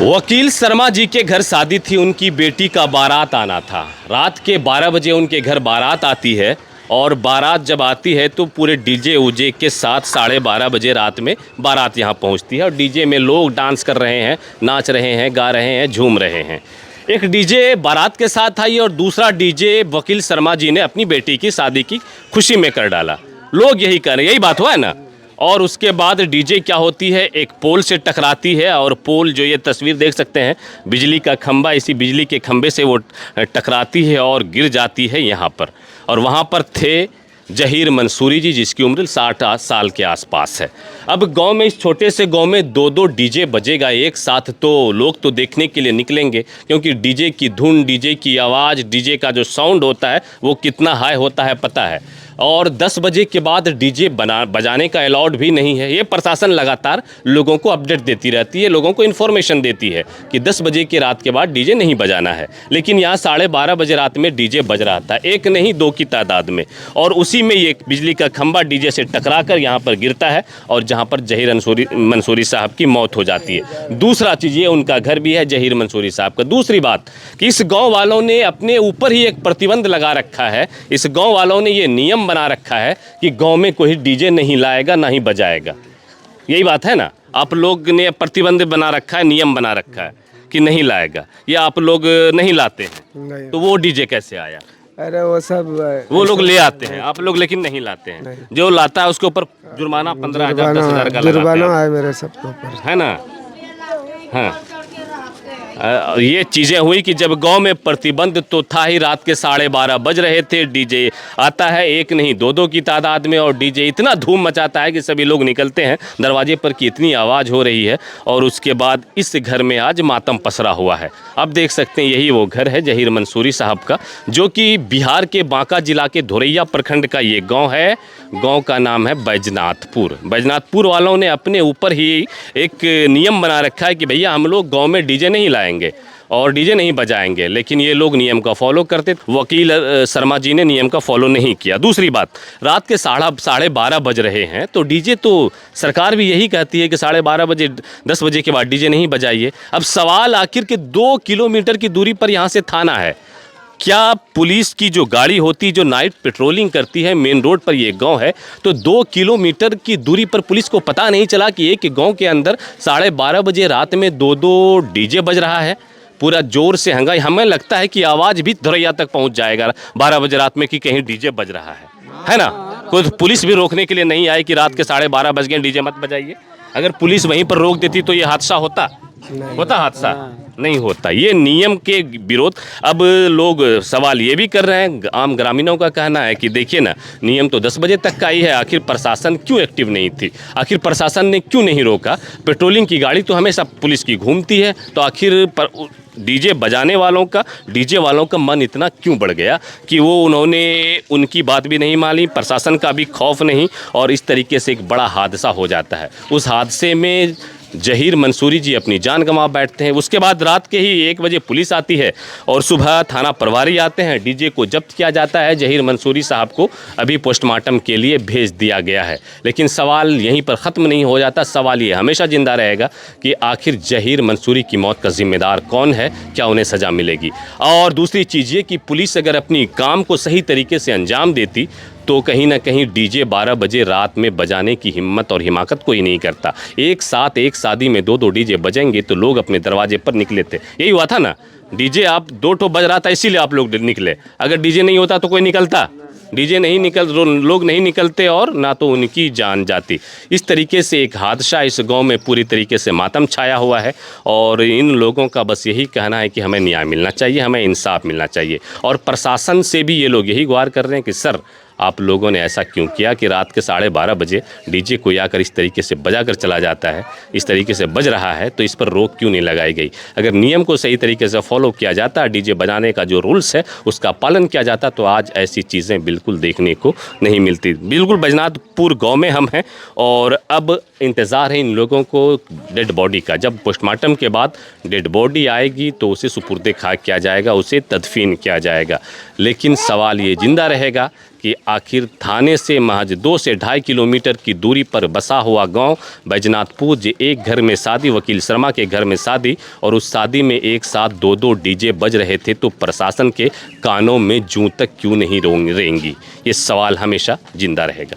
वकील शर्मा जी के घर शादी थी, उनकी बेटी का बारात आना था। रात के 12 बजे उनके घर बारात आती है और बारात जब आती है तो पूरे डीजे उजे के साथ 12:30 बजे रात में बारात यहाँ पहुँचती है और डीजे में लोग डांस कर रहे हैं, नाच रहे हैं, गा रहे हैं, झूम रहे हैं। एक डीजे बारात के साथ आई और दूसरा डीजे वकील शर्मा जी ने अपनी बेटी की शादी की खुशी में कर डाला। लोग यही कर रहे हैं, यही बात हुआ है ना। और उसके बाद डीजे क्या होती है, एक पोल से टकराती है और पोल जो ये तस्वीर देख सकते हैं, बिजली का खंभा, इसी बिजली के खंभे से वो टकराती है और गिर जाती है यहाँ पर। और वहाँ पर थे जहीर मंसूरी जी, जिसकी उम्र 60 साल के आसपास है। अब गांव में, इस छोटे से गांव में दो डीजे बजेगा एक साथ, तो लोग तो देखने के लिए निकलेंगे, क्योंकि डीजे की धुन, डीजे की आवाज़, डीजे का जो साउंड होता है वो कितना हाई होता है पता है। और 10 बजे के बाद डीजे बजाने का अलाउड भी नहीं है। ये प्रशासन लगातार लोगों को अपडेट देती रहती है, लोगों को इन्फॉर्मेशन देती है कि 10 बजे के रात के बाद डीजे नहीं बजाना है। लेकिन यहाँ 12:30 बजे रात में डीजे बज रहा था, एक नहीं दो की तादाद में। और उसी में ये बिजली का खंभा डीजे से टकरा कर यहाँ पर गिरता है और जहाँ पर जहीर मंसूरी साहब की मौत हो जाती है। दूसरा चीज़ ये, उनका घर भी है जहीर मंसूरी साहब का। दूसरी बात कि इस गाँव वालों ने अपने ऊपर ही एक प्रतिबंध लगा रखा है। इस गाँव वालों ने ये नियम बना रखा है कि गांव में कोई डीजे नहीं लाएगा, ना ही बजाएगा। यही बात है ना। आप लोग ने प्रतिबंध बना रखा है, नियम बना रखा है कि नहीं लाएगा, या आप लोग नहीं लाते हैं, तो वो डीजे कैसे आया? अरे वो सब वो लोग ले आते हैं, आप लोग लेकिन नहीं लाते हैं। जो लाता है उसके ऊपर जुर्माना 15,000 10,000 का जुर्माना है मेरे सबके ऊपर, है ना। हाँ, ये चीज़ें हुई कि जब गांव में प्रतिबंध तो था ही, रात के 12:30 बज रहे थे, डीजे आता है एक नहीं दो की तादाद में और डीजे इतना धूम मचाता है कि सभी लोग निकलते हैं दरवाजे पर कि इतनी आवाज़ हो रही है। और उसके बाद इस घर में आज मातम पसरा हुआ है। अब देख सकते हैं यही वो घर है जहीर मंसूरी साहब का, जो कि बिहार के बांका जिला के धोरैया प्रखंड का ये गाँव है। गाँव का नाम है बैजनाथपुर। बैजनाथपुर वालों ने अपने ऊपर ही एक नियम बना रखा है कि भैया हम लोग गाँव में डीजे नहीं लाएंगे और डीजे नहीं बजाएंगे। लेकिन ये लोग नियम का फॉलो करते। वकील शर्मा जी ने नियम का फॉलो नहीं किया। दूसरी बात, रात के 12:30 बज रहे हैं तो डीजे, तो सरकार भी यही कहती है कि 12:30 बजे 10 बजे के बाद डीजे नहीं बजाइए। अब सवाल आखिर के 2 किलोमीटर की दूरी पर यहाँ से थाना है। क्या पुलिस की जो गाड़ी होती, जो नाइट पेट्रोलिंग करती है, मेन रोड पर ये गांव है, तो 2 किलोमीटर की दूरी पर पुलिस को पता नहीं चला कि एक गांव के अंदर 12:30 बजे रात में दो डीजे बज रहा है। पूरा जोर से हंगाई, हमें लगता है कि आवाज़ भी धोरैया तक पहुंच जाएगा 12 बजे रात में कि कहीं डीजे बज रहा है ना। कोई पुलिस भी रोकने के लिए नहीं आई कि रात के 12:30 बज गए, डीजे मत बजाइए। अगर पुलिस वहीं पर रोक देती तो ये हादसा होता हादसा नहीं होता। ये नियम के विरोध। अब लोग सवाल ये भी कर रहे हैं, आम ग्रामीणों का कहना है कि देखिए ना, नियम तो 10 बजे तक का ही है, आखिर प्रशासन क्यों एक्टिव नहीं थी, आखिर प्रशासन ने क्यों नहीं रोका? पेट्रोलिंग की गाड़ी तो हमेशा पुलिस की घूमती है, तो आखिर डीजे बजाने वालों का, डीजे वालों का मन इतना क्यों बढ़ गया कि वो उन्होंने उनकी बात भी नहीं मानी, प्रशासन का भी खौफ नहीं, और इस तरीके से एक बड़ा हादसा हो जाता है। उस हादसे में जहीर मंसूरी जी अपनी जान गंवा बैठते हैं। उसके बाद रात के ही 1 बजे पुलिस आती है और सुबह थाना प्रभारी आते हैं। डीजे को जब्त किया जाता है। जहीर मंसूरी साहब को अभी पोस्टमार्टम के लिए भेज दिया गया है। लेकिन सवाल यहीं पर ख़त्म नहीं हो जाता। सवाल ये हमेशा जिंदा रहेगा कि आखिर जहीर मंसूरी की मौत का जिम्मेदार कौन है, क्या उन्हें सज़ा मिलेगी। और दूसरी चीज़ ये कि पुलिस अगर अपनी काम को सही तरीके से अंजाम देती तो कहीं ना कहीं डीजे 12 बजे रात में बजाने की हिम्मत और हिमाकत कोई नहीं करता। एक साथ एक शादी में 2 डीजे बजेंगे तो लोग अपने दरवाजे पर निकले थे। यही हुआ था ना, डीजे आप 2 बज रहा था इसीलिए आप लोग निकले। अगर डीजे नहीं होता तो कोई निकलता? डीजे नहीं निकल, लोग नहीं निकलते और ना तो उनकी जान जाती। इस तरीके से एक हादसा इस गांव में पूरी तरीके से मातम छाया हुआ है। और इन लोगों का बस यही कहना है कि हमें न्याय मिलना चाहिए, हमें इंसाफ मिलना चाहिए। और प्रशासन से भी ये लोग यही गुहार कर रहे हैं कि सर, आप लोगों ने ऐसा क्यों किया कि रात के 12:30 बजे डीजे कोई आकर इस तरीके से बजा कर चला जाता है, इस तरीके से बज रहा है, तो इस पर रोक क्यों नहीं लगाई गई? अगर नियम को सही तरीके से फॉलो किया जाता, डीजे बजाने का जो रूल्स है उसका पालन किया जाता, तो आज ऐसी चीज़ें बिल्कुल देखने को नहीं मिलती। बिल्कुल बैजनाथपुर गाँव में हम हैं और अब इंतज़ार है इन लोगों को डेड बॉडी का। जब पोस्टमार्टम के बाद डेड बॉडी आएगी तो उसे सुपुर्दे खाक किया जाएगा, उसे तदफीन किया जाएगा। लेकिन सवाल ये जिंदा रहेगा कि आखिर थाने से महज 2 से 2.5 किलोमीटर की दूरी पर बसा हुआ गांव बैजनाथपुर, जे एक घर में शादी, वकील शर्मा के घर में शादी, और उस शादी में एक साथ 2-2 डीजे बज रहे थे, तो प्रशासन के कानों में जूं तक क्यों नहीं रेंगी? ये सवाल हमेशा जिंदा रहेगा।